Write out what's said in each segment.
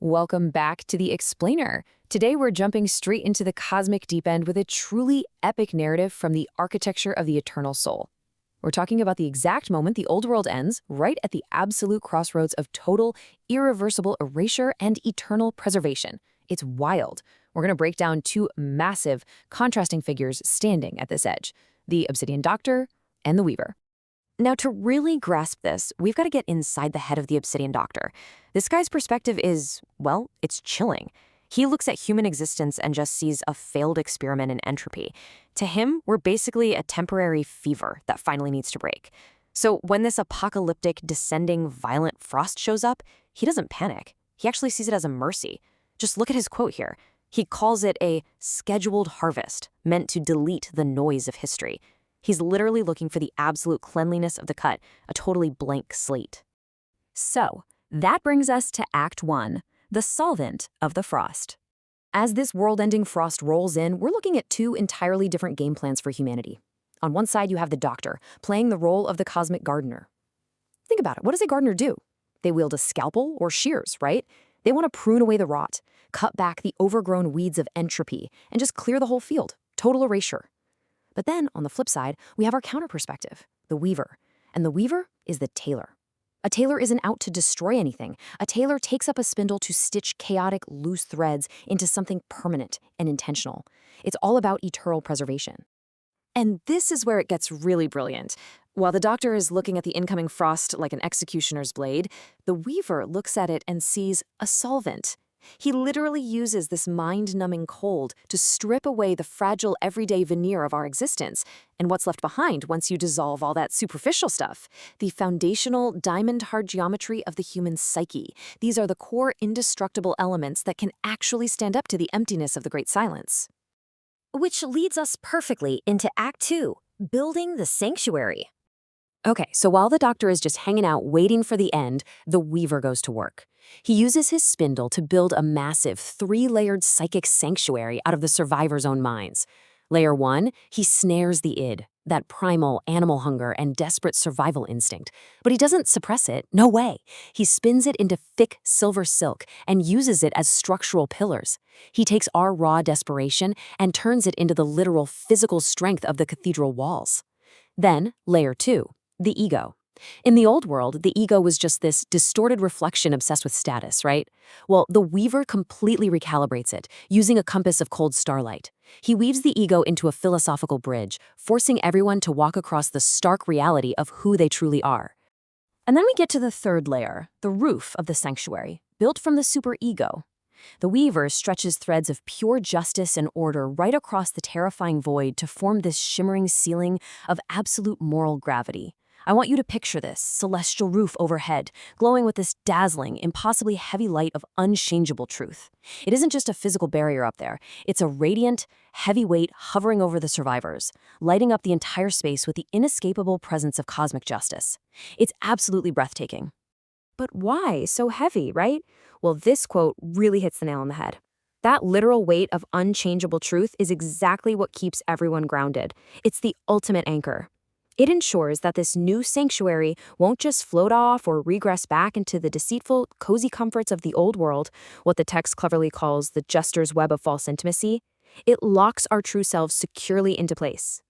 Welcome back to The Explainer. Today we're jumping straight into the cosmic deep end with a truly epic narrative from the architecture of the eternal soul. We're talking about the exact moment the old world ends, right at the absolute crossroads of total, irreversible erasure and eternal preservation. It's wild. We're going to break down two massive, contrasting figures standing at this edge, the Obsidian Doctor and the Weaver. Now, to really grasp this, we've got to get inside the head of the Obsidian Doctor. This guy's perspective is, well, it's chilling. He looks at human existence and just sees a failed experiment in entropy. To him, we're basically a temporary fever that finally needs to break. So when this apocalyptic, descending, violent frost shows up, he doesn't panic. He actually sees it as a mercy. Just look at his quote here. He calls it a scheduled harvest, meant to delete the noise of history. He's literally looking for the absolute cleanliness of the cut, a totally blank slate. So, that brings us to Act 1, the solvent of the frost. As this world-ending frost rolls in, we're looking at two entirely different game plans for humanity. On one side, you have the Doctor, playing the role of the cosmic gardener. Think about it. What does a gardener do? They wield a scalpel or shears, right? They want to prune away the rot, cut back the overgrown weeds of entropy, and just clear the whole field. Total erasure. But then, on the flip side, we have our counter perspective, the Weaver. And the Weaver is the tailor. A tailor isn't out to destroy anything. A tailor takes up a spindle to stitch chaotic, loose threads into something permanent and intentional. It's all about eternal preservation. And this is where it gets really brilliant. While the Doctor is looking at the incoming frost like an executioner's blade, the Weaver looks at it and sees a solvent. He literally uses this mind-numbing cold to strip away the fragile everyday veneer of our existence. And what's left behind once you dissolve all that superficial stuff? The foundational, diamond-hard geometry of the human psyche. These are the core indestructible elements that can actually stand up to the emptiness of the Great Silence. Which leads us perfectly into Act 2, building the sanctuary. Okay, so while the Doctor is just hanging out waiting for the end, the Weaver goes to work. He uses his spindle to build a massive, three-layered psychic sanctuary out of the survivors' own minds. Layer 1, he snares the id, that primal animal hunger and desperate survival instinct. But he doesn't suppress it, no way. He spins it into thick silver silk and uses it as structural pillars. He takes our raw desperation and turns it into the literal physical strength of the cathedral walls. Then, Layer 2. The ego. In the old world, the ego was just this distorted reflection obsessed with status, right? Well, the Weaver completely recalibrates it, using a compass of cold starlight. He weaves the ego into a philosophical bridge, forcing everyone to walk across the stark reality of who they truly are. And then we get to the third layer, the roof of the sanctuary, built from the superego. The Weaver stretches threads of pure justice and order right across the terrifying void to form this shimmering ceiling of absolute moral gravity. I want you to picture this celestial roof overhead, glowing with this dazzling, impossibly heavy light of unchangeable truth. It isn't just a physical barrier up there. It's a radiant, heavy weight hovering over the survivors, lighting up the entire space with the inescapable presence of cosmic justice. It's absolutely breathtaking. But why so heavy, right? Well, this quote really hits the nail on the head. That literal weight of unchangeable truth is exactly what keeps everyone grounded. It's the ultimate anchor. It ensures that this new sanctuary won't just float off or regress back into the deceitful, cozy comforts of the old world, what the text cleverly calls the jester's web of false intimacy. It locks our true selves securely into place.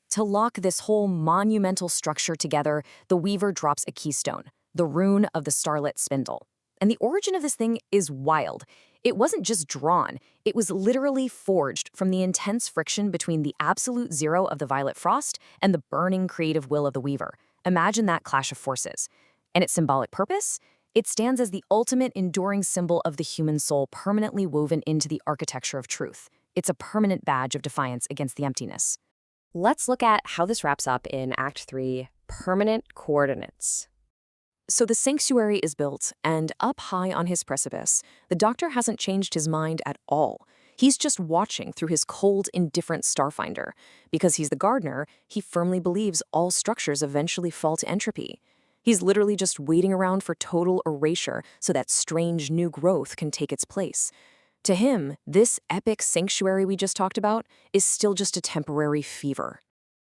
To lock this whole monumental structure together, the Weaver drops a keystone, the rune of the starlit spindle. And the origin of this thing is wild. It wasn't just drawn, it was literally forged from the intense friction between the absolute zero of the violet frost and the burning creative will of the Weaver. Imagine that clash of forces. And its symbolic purpose? It stands as the ultimate enduring symbol of the human soul permanently woven into the architecture of truth. It's a permanent badge of defiance against the emptiness. Let's look at how this wraps up in Act 3, Permanent Coordinates. So the sanctuary is built, and up high on his precipice, the Doctor hasn't changed his mind at all. He's just watching through his cold, indifferent starfinder. Because he's the gardener, he firmly believes all structures eventually fall to entropy. He's literally just waiting around for total erasure so that strange new growth can take its place. To him, this epic sanctuary we just talked about is still just a temporary fever.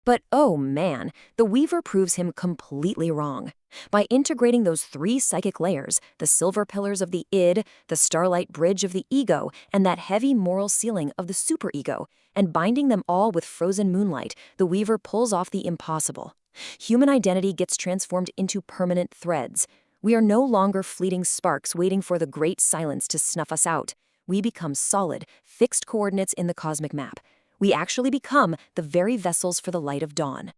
But oh man, the Weaver proves him completely wrong. By integrating those three psychic layers, the silver pillars of the id, the starlight bridge of the ego, and that heavy moral ceiling of the superego, and binding them all with frozen moonlight, the weaver pulls off the impossible. Human identity gets transformed into permanent threads. We are no longer fleeting sparks waiting for the great silence to snuff us out. We become solid, fixed coordinates in the cosmic map. We actually become the very vessels for the light of dawn.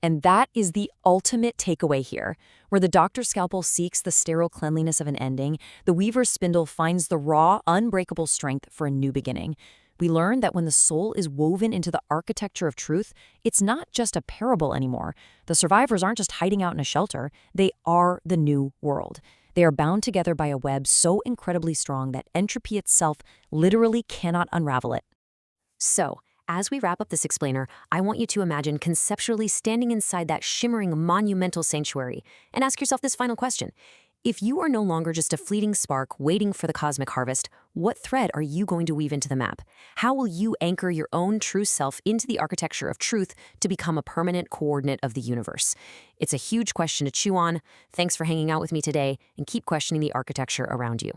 And that is the ultimate takeaway here. Where the doctor's scalpel seeks the sterile cleanliness of an ending, the weaver's spindle finds the raw, unbreakable strength for a new beginning. We learn that when the soul is woven into the architecture of truth, it's not just a parable anymore. The survivors aren't just hiding out in a shelter. They are the new world. They are bound together by a web so incredibly strong that entropy itself literally cannot unravel it. So, as we wrap up this explainer, I want you to imagine conceptually standing inside that shimmering, monumental sanctuary and ask yourself this final question. If you are no longer just a fleeting spark waiting for the cosmic harvest, what thread are you going to weave into the map? How will you anchor your own true self into the architecture of truth to become a permanent coordinate of the universe? It's a huge question to chew on. Thanks for hanging out with me today, and keep questioning the architecture around you.